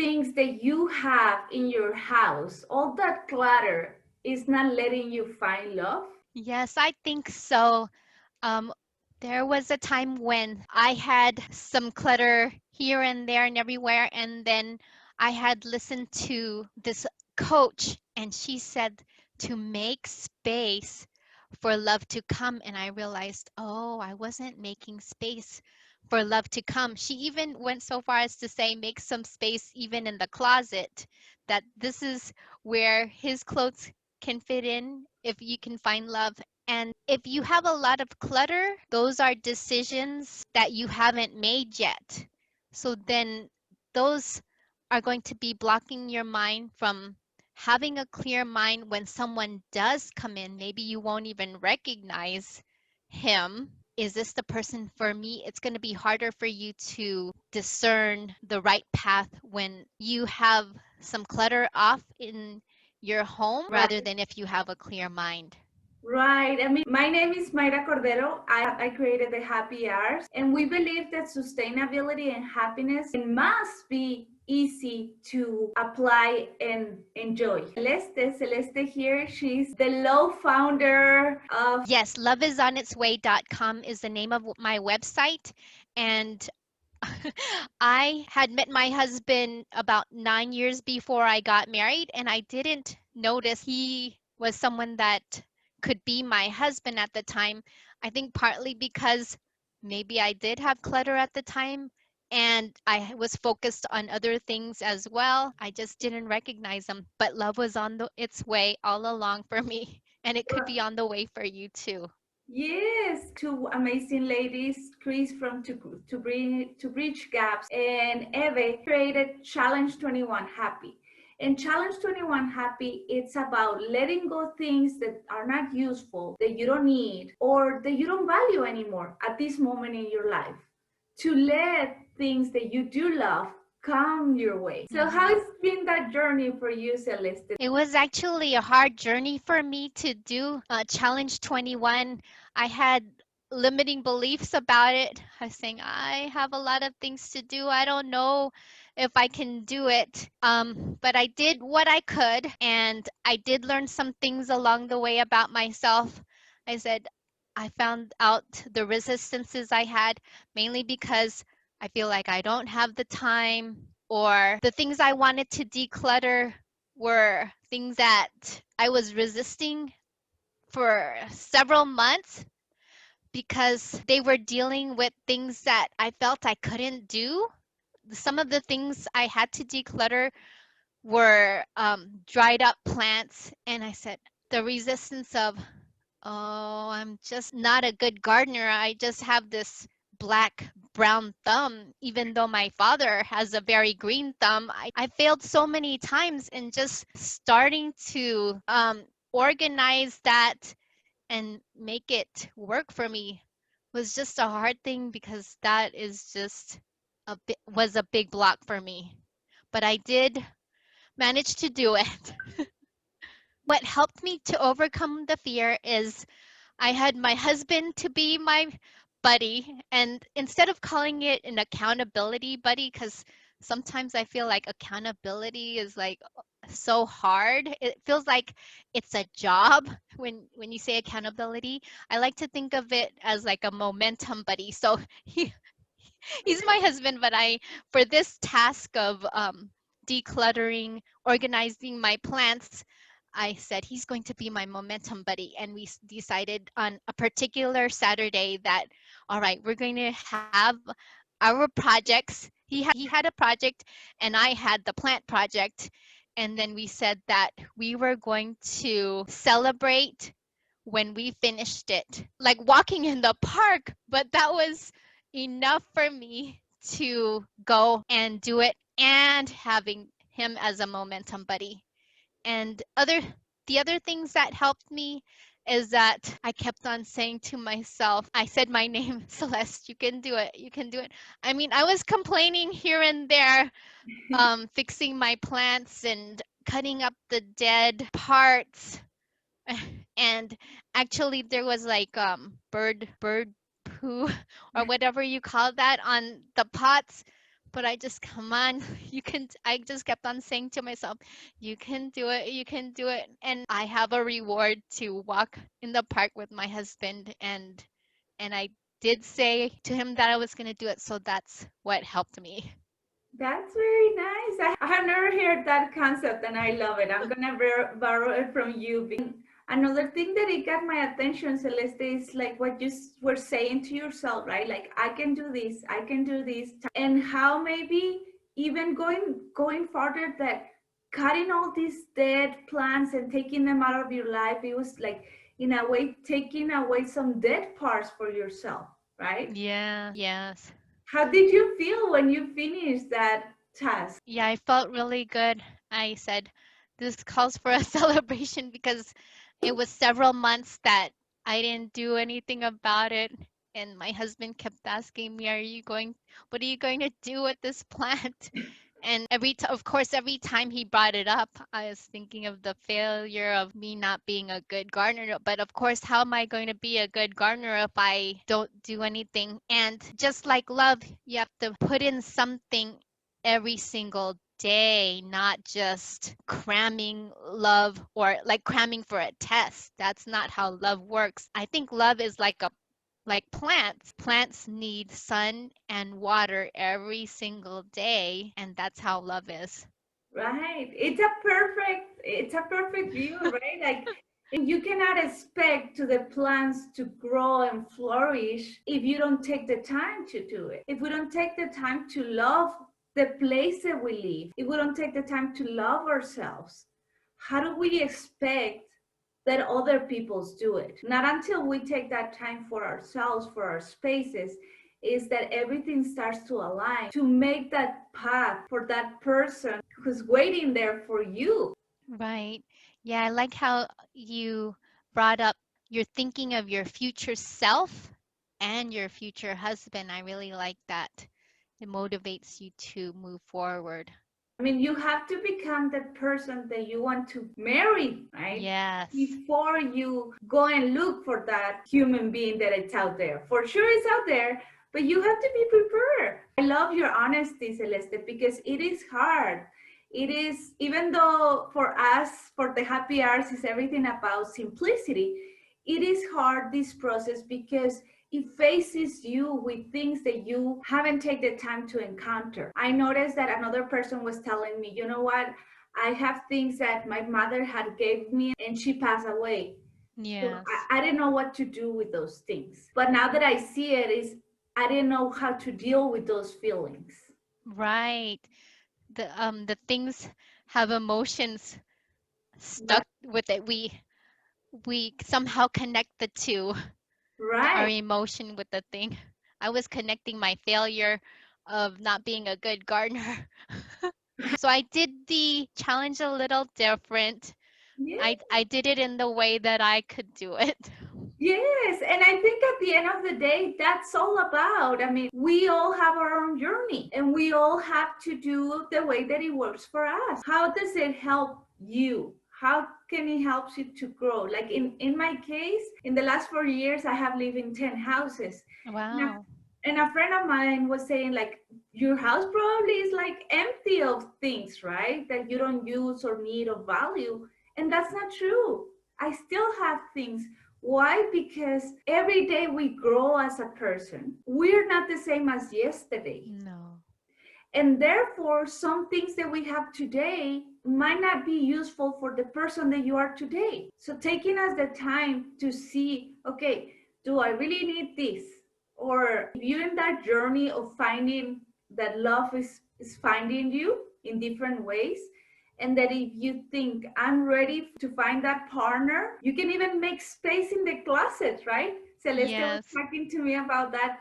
things that you have in your house, all that clutter, is not letting you find love? Yes, I think so. Um, there was a time when I had some clutter here and there and everywhere, and then I had listened to this coach, and she said to make space for love to come. And I realized, oh, I wasn't making space for love to come. She even went so far as to say, make some space even in the closet, that this is where his clothes can fit in if you can find love. And if you have a lot of clutter, those are decisions that you haven't made yet. So then those are going to be blocking your mind from having a clear mind when someone does come in. Maybe you won't even recognize him. Is this the person for me? It's going to be harder for you to discern the right path when you have some clutter off in your home rather Right. than if you have a clear mind. Right. I mean, my name is Mayra Cordero. I created the Happy Hours, and we believe that sustainability and happiness must be easy to apply and enjoy. Celeste here, she's the law founder of. Yes, loveisonitsway.com is the name of my website. And I had met my husband about 9 years before I got married, and I didn't notice he was someone that could be my husband at the time. I think partly because maybe I did have clutter at the time and I was focused on other things as well. I just didn't recognize them, but love was on its way all along for me, and it could be on the way for you too. Yes, two amazing ladies, Kris from to Bridge Gaps and Eve created Challenge 21 Happy. And Challenge 21 Happy, it's about letting go things that are not useful, that you don't need, or that you don't value anymore at this moment in your life. To let things that you do love come your way. So how Mhm. has been that journey for you, Celeste? It was actually a hard journey for me to do Challenge 21. I had limiting beliefs about it. I was saying, I have a lot of things to do. I don't know if I can do it. But I did what I could, and I did learn some things along the way about myself. I said, I found out the resistances I had, mainly because I feel like I don't have the time, or the things I wanted to declutter were things that I was resisting for several months because they were dealing with things that I felt I couldn't do. Some of the things I had to declutter were dried up plants, and I said, the resistance of, oh, I'm just not a good gardener. I just have this black brown thumb, even though my father has a very green thumb. I failed so many times, and just starting to organize that and make it work for me was just a hard thing, because that is just was a big block for me. But I did manage to do it. What helped me to overcome the fear is I had my husband to be my buddy. And instead of calling it an accountability buddy, because sometimes I feel like accountability is like so hard. It feels like it's a job when you say accountability. I like to think of it as like a momentum buddy. So he's my husband, but I for this task of decluttering, organizing my plants, I said he's going to be my momentum buddy, and we decided on a particular Saturday that, all right, we're going to have our projects. He had a project, and I had the plant project, and then we said that we were going to celebrate when we finished it, like walking in the park. But that was enough for me to go and do it, and having him as a momentum buddy. And the other things that helped me is that I kept on saying to myself, I said my name, Celeste, you can do it, you can do it. I mean, I was complaining here and there, fixing my plants and cutting up the dead parts. And actually there was like bird poo or whatever you call that on the pots, But I just, come on, I just kept on saying to myself, you can do it, you can do it. And I have a reward to walk in the park with my husband. And I did say to him that I was going to do it. So that's what helped me. That's very nice. I have never heard that concept and I love it. I'm gonna borrow it from you. Another thing that it got my attention, Celeste, is like what you were saying to yourself, right? Like I can do this, I can do this, and how maybe even going further that cutting all these dead plans and taking them out of your life, it was like in a way taking away some dead parts for yourself, right? Yeah, yes. How did you feel when you finished that task? Yeah, I felt really good. I said, this calls for a celebration because it was several months that I didn't do anything about it. And my husband kept asking me, what are you going to do with this plant? And of course, every time he brought it up, I was thinking of the failure of me not being a good gardener. But of course, how am I going to be a good gardener if I don't do anything? And just like love, you have to put in something every single day, not just cramming love or like cramming for a test. That's not how love works. I think love is like plants. Plants need sun and water every single day, and that's how love is. Right. It's a perfect view, right? Like you cannot expect to the plants to grow and flourish if you don't take the time to do it. If we don't take the time to love the place that we live, if we don't take the time to love ourselves, how do we expect that other people's do it? Not until we take that time for ourselves, for our spaces, is that everything starts to align to make that path for that person who's waiting there for you. Right. Yeah, I like how you brought up you're thinking of your future self and your future husband. I really like that. It motivates you to move forward. I mean, you have to become the person that you want to marry, right? Yes. Before you go and look for that human being that it's out there. For sure, it's out there, but you have to be prepared. I love your honesty, Celeste, because it is hard. It is, even though for us, for the happy arts, is everything about simplicity, it is hard, this process, because it faces you with things that you haven't taken the time to encounter. I noticed that another person was telling me, you know what? I have things that my mother had gave me and she passed away. So Yes. I didn't know what to do with those things. But now that I see it, is I didn't know how to deal with those feelings. Right. The things have emotions Right. stuck with it. We somehow connect the two, our Right. emotion with the thing. I was connecting my failure of not being a good gardener. So I did the challenge a little different. Yeah. I did it in the way that I could do it. Yes, and I think at the end of the day, that's all about. I mean, we all have our own journey and we all have to do the way that it works for us. How does it help you? How can it help you to grow? Like in my case, in the last 4 years, I have lived in 10 houses. And a, Wow. and a friend of mine was saying, like, your house probably is like empty of things, right? That you don't use or need or value. And that's not true. I still have things. Why? Because every day we grow as a person. We're not the same as yesterday. No. And therefore, some things that we have today might not be useful for the person that you are today. So, taking us the time to see, okay, do I really need this? Or if you're in that journey of finding that love is finding you in different ways, and that if you think I'm ready to find that partner, you can even make space in the closet, right? Celeste was Yes. talking to me about that.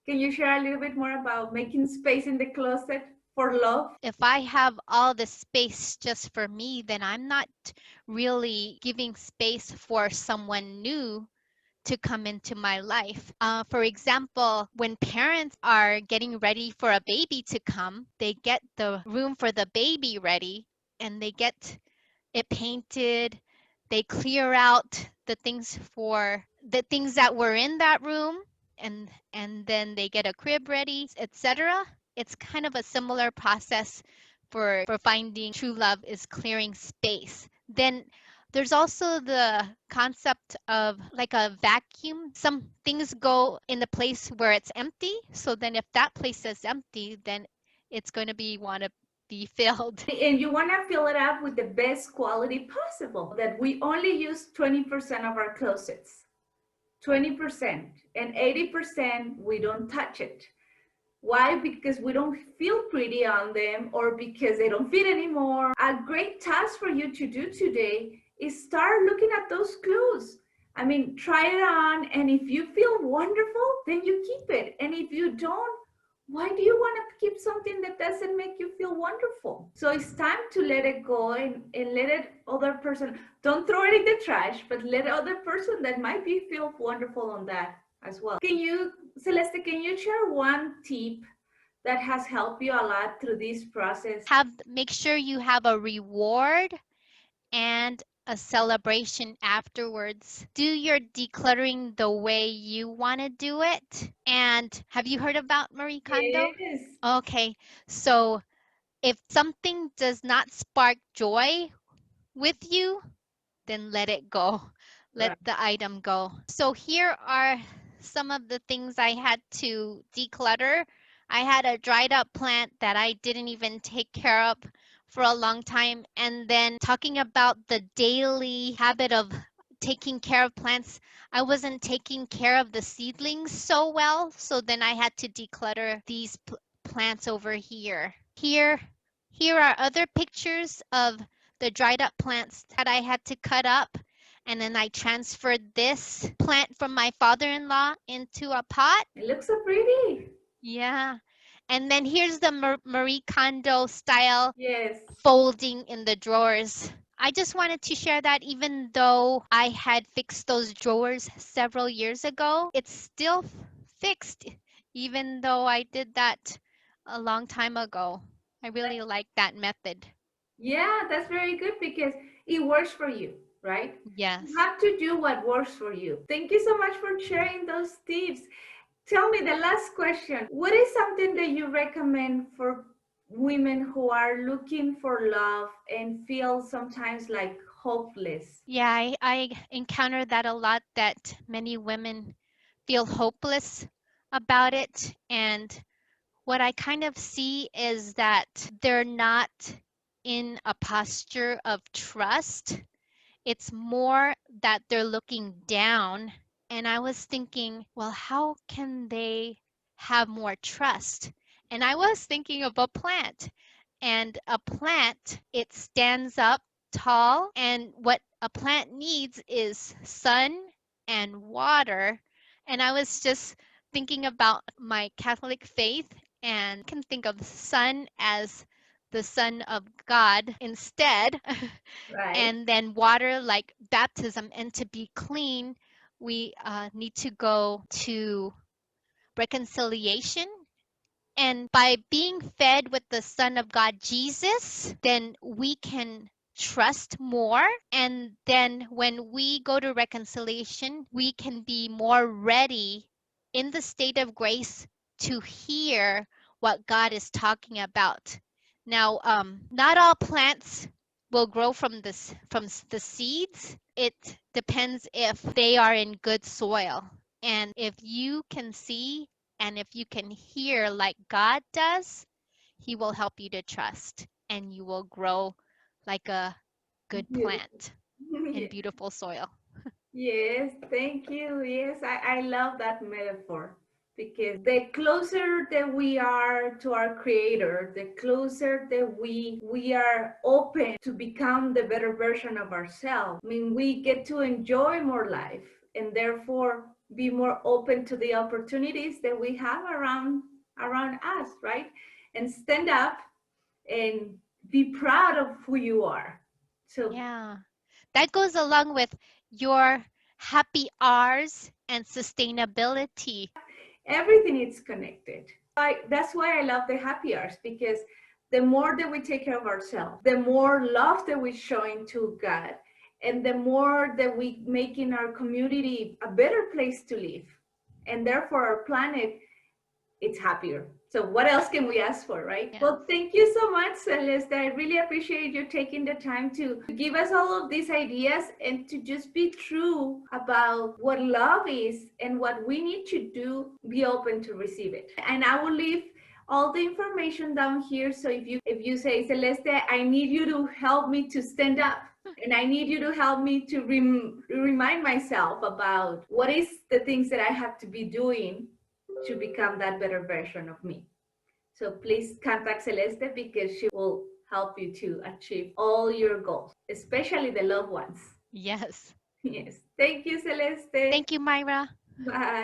Can you share a little bit more about making space in the closet for love? If I have all the space just for me, then I'm not really giving space for someone new to come into my life. For example, when parents are getting ready for a baby to come, they get the room for the baby ready and they get it painted. They clear out the things that were in that room, and then they get a crib ready, etc. it's kind of a similar process for finding true love is clearing space. Then there's also the concept of like a vacuum. Some things go in the place where it's empty. So then if that place is empty, then it's going to be want to be filled. And you want to fill it up with the best quality possible. That we only use 20% of our closets, 20%, and 80% we don't touch it. Why? Because we don't feel pretty on them or because they don't fit anymore. A great task for you to do today is start looking at those clues. I mean, try it on, and if you feel wonderful, then you keep it. And if you don't, why do you want to keep something that doesn't make you feel wonderful? So it's time to let it go and let it other person, don't throw it in the trash, but let other person that might be feel wonderful on that as well. Can you, Celeste, can you share one tip that has helped you a lot through this process? Make sure you have a reward and a celebration afterwards. Do your decluttering the way you want to do it. And have you heard about Marie Kondo? Yes. Okay, so if something does not spark joy with you, then let it go. Let Right. the item go. So here are some of the things I had to declutter. I had a dried up plant that I didn't even take care of for a long time. And then talking about the daily habit of taking care of plants, I wasn't taking care of the seedlings so well. So then I had to declutter these plants over here. Here are other pictures of the dried up plants that I had to cut up. And then I transferred this plant from my father-in-law into a pot. It looks so pretty. Yeah. And then here's the Marie Kondo style Yes. folding in the drawers. I just wanted to share that even though I had fixed those drawers several years ago, it's still fixed, even though I did that a long time ago. I really like that method. Yeah, that's very good because it works for you, right? You Yes. have to do what works for you. Thank you so much for sharing those tips. Tell me the last question. What is something that you recommend for women who are looking for love and feel sometimes like hopeless? Yeah, I encounter that a lot that many women feel hopeless about it. And what I kind of see is that they're not in a posture of trust. It's more that they're looking down. And I was thinking, well, how can they have more trust? And I was thinking of a plant. And a plant, it stands up tall. And what a plant needs is sun and water. And I was just thinking about my Catholic faith and can think of sun as the Son of God instead. Right. And then water like baptism. And to be clean, we need to go to reconciliation. And by being fed with the Son of God, Jesus, then we can trust more. And then when we go to reconciliation, we can be more ready in the state of grace to hear what God is talking about. Now, not all plants will grow from the seeds. It depends if they are in good soil. And if you can see and if you can hear like God does, He will help you to trust and you will grow like a good Beautiful. plant in beautiful soil. Yes, thank you. Yes, I love that metaphor because the closer that we are to our creator, the closer that we are open to become the better version of ourselves. I mean, we get to enjoy more life and therefore be more open to the opportunities that we have around us, right? And stand up and be proud of who you are. So Yeah. That goes along with your happy hours and sustainability. everything is connected. That's why I love the happy hours because the more that we take care of ourselves, the more love that we showing to God, and the more that we making our community a better place to live, and therefore our planet it's happier. So what else can we ask for, right? Yes. Well, thank you so much, Celeste. I really appreciate you taking the time to give us all of these ideas and to just be true about what love is and what we need to do, be open to receive it. And I will leave all the information down here. So if you say, Celeste, I need you to help me to stand up, and I need you to help me to remind myself about what is the things that I have to be doing to become that better version of me. So please contact Celeste because she will help you to achieve all your goals, especially the loved ones. Yes. Yes. Thank you, Celeste. Thank you, Myra. Bye.